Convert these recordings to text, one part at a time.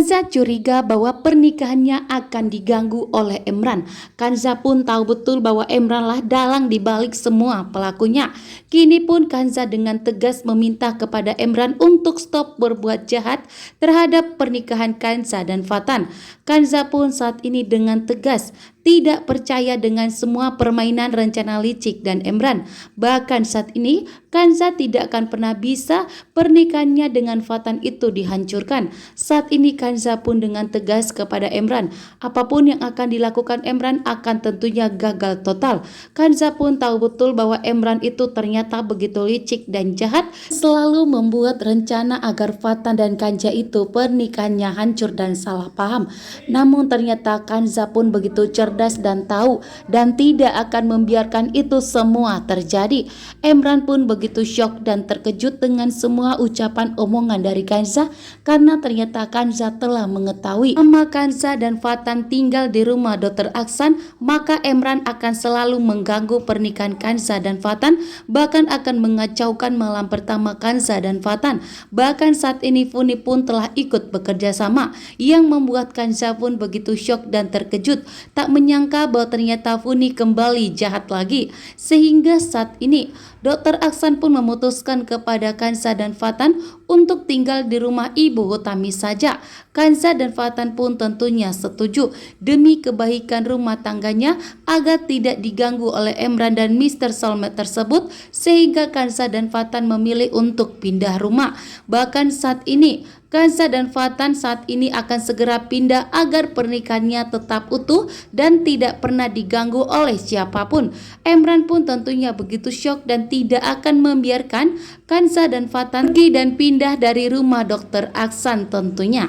Kanza curiga bahwa pernikahannya akan diganggu oleh Emran. Kanza pun tahu betul bahwa Emran lah dalang dibalik semua pelakunya. Kini pun Kanza dengan tegas meminta kepada Emran untuk stop berbuat jahat terhadap pernikahan Kanza dan Fatan. Kanza pun saat ini dengan tegas tidak percaya dengan semua permainan rencana licik dan Emran. Bahkan saat ini Kanza tidak akan pernah bisa pernikahannya dengan Fatan itu dihancurkan. Saat ini Kanza pun dengan tegas kepada Emran, apapun yang akan dilakukan Emran akan tentunya gagal total. Kanza pun tahu betul bahwa Emran itu ternyata begitu licik dan jahat, selalu membuat rencana agar Fatan dan Kanza itu pernikahannya hancur dan salah paham. Namun ternyata Kanza pun begitu cerdas dan tahu dan tidak akan membiarkan itu semua terjadi. Emran pun begitu syok dan terkejut dengan semua ucapan omongan dari Kanza karena ternyata Kanza telah mengetahui sama Kanza dan Fatan tinggal di rumah Dr. Aksan, maka Emran akan selalu mengganggu pernikahan Kanza dan Fatan, bahkan akan mengacaukan malam pertama Kanza dan Fatan. Bahkan saat ini Funi pun telah ikut bekerja sama, yang membuat Kanza pun begitu syok dan terkejut, tak menyangka bahwa ternyata Funi kembali jahat lagi. Sehingga saat ini Dr. Aksan pun memutuskan kepada Kanza dan Fatan untuk tinggal di rumah Ibu Hutami saja. Kanza dan Fatan pun tentunya setuju demi kebaikan rumah tangganya agar tidak diganggu oleh Emran dan Mr. Soulmate tersebut, sehingga Kanza dan Fatan memilih untuk pindah rumah. Bahkan saat ini Kanza dan Fatan saat ini akan segera pindah agar pernikahannya tetap utuh dan tidak pernah diganggu oleh siapapun. Emran pun tentunya begitu syok dan tidak akan membiarkan Kanza dan Fatan pergi dan pindah dari rumah Dr. Aksan tentunya.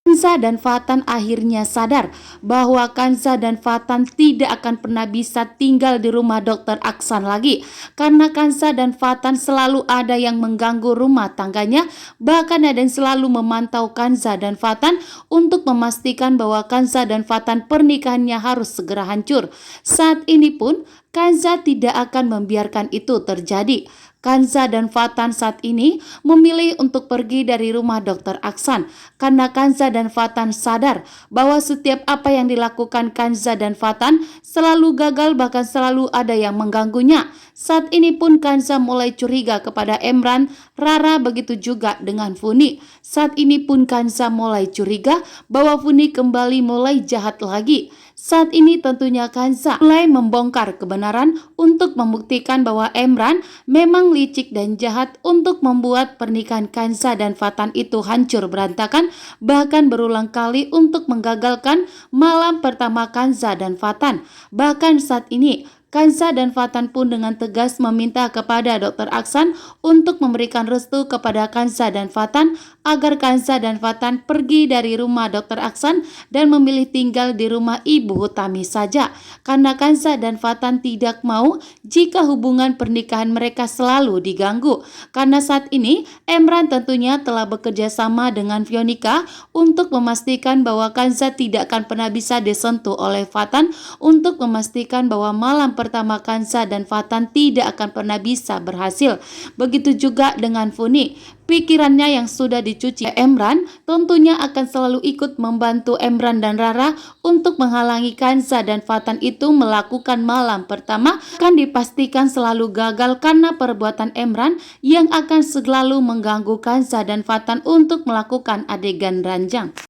Kanza dan Fatan akhirnya sadar bahwa Kanza dan Fatan tidak akan pernah bisa tinggal di rumah Dr. Aksan lagi, karena Kanza dan Fatan selalu ada yang mengganggu rumah tangganya, bahkan ada yang selalu memantau Kanza dan Fatan untuk memastikan bahwa Kanza dan Fatan pernikahannya harus segera hancur. Saat ini pun Kanza tidak akan membiarkan itu terjadi. Kanza dan Fatan saat ini memilih untuk pergi dari rumah Dr. Aksan karena Kanza dan Fatan sadar bahwa setiap apa yang dilakukan Kanza dan Fatan selalu gagal, bahkan selalu ada yang mengganggunya. Saat ini pun Kanza mulai curiga kepada Emran, Rara, begitu juga dengan Funi. Saat ini pun Kanza mulai curiga bahwa Funi kembali mulai jahat lagi. Saat ini tentunya Kanza mulai membongkar kebenaran untuk membuktikan bahwa Emran memang licik dan jahat untuk membuat pernikahan Kanza dan Fatan itu hancur berantakan, bahkan berulang kali untuk menggagalkan malam pertama Kanza dan Fatan. Bahkan saat ini Kanza dan Fatan pun dengan tegas meminta kepada Dr. Aksan untuk memberikan restu kepada Kanza dan Fatan agar Kanza dan Fatan pergi dari rumah Dr. Aksan dan memilih tinggal di rumah Ibu Hutami saja, karena Kanza dan Fatan tidak mau jika hubungan pernikahan mereka selalu diganggu. Karena saat ini Emran tentunya telah bekerja sama dengan Fionika untuk memastikan bahwa Kanza tidak akan pernah bisa disentuh oleh Fatan, untuk memastikan bahwa malam pertama Kanza dan Fatan tidak akan pernah bisa berhasil. Begitu juga dengan Funi. Pikirannya yang sudah dicuci Emran tentunya akan selalu ikut membantu Emran dan Rara untuk menghalangi Kanza dan Fatan itu melakukan malam pertama, akan dipastikan selalu gagal karena perbuatan Emran yang akan selalu mengganggu Kanza dan Fatan untuk melakukan adegan ranjang.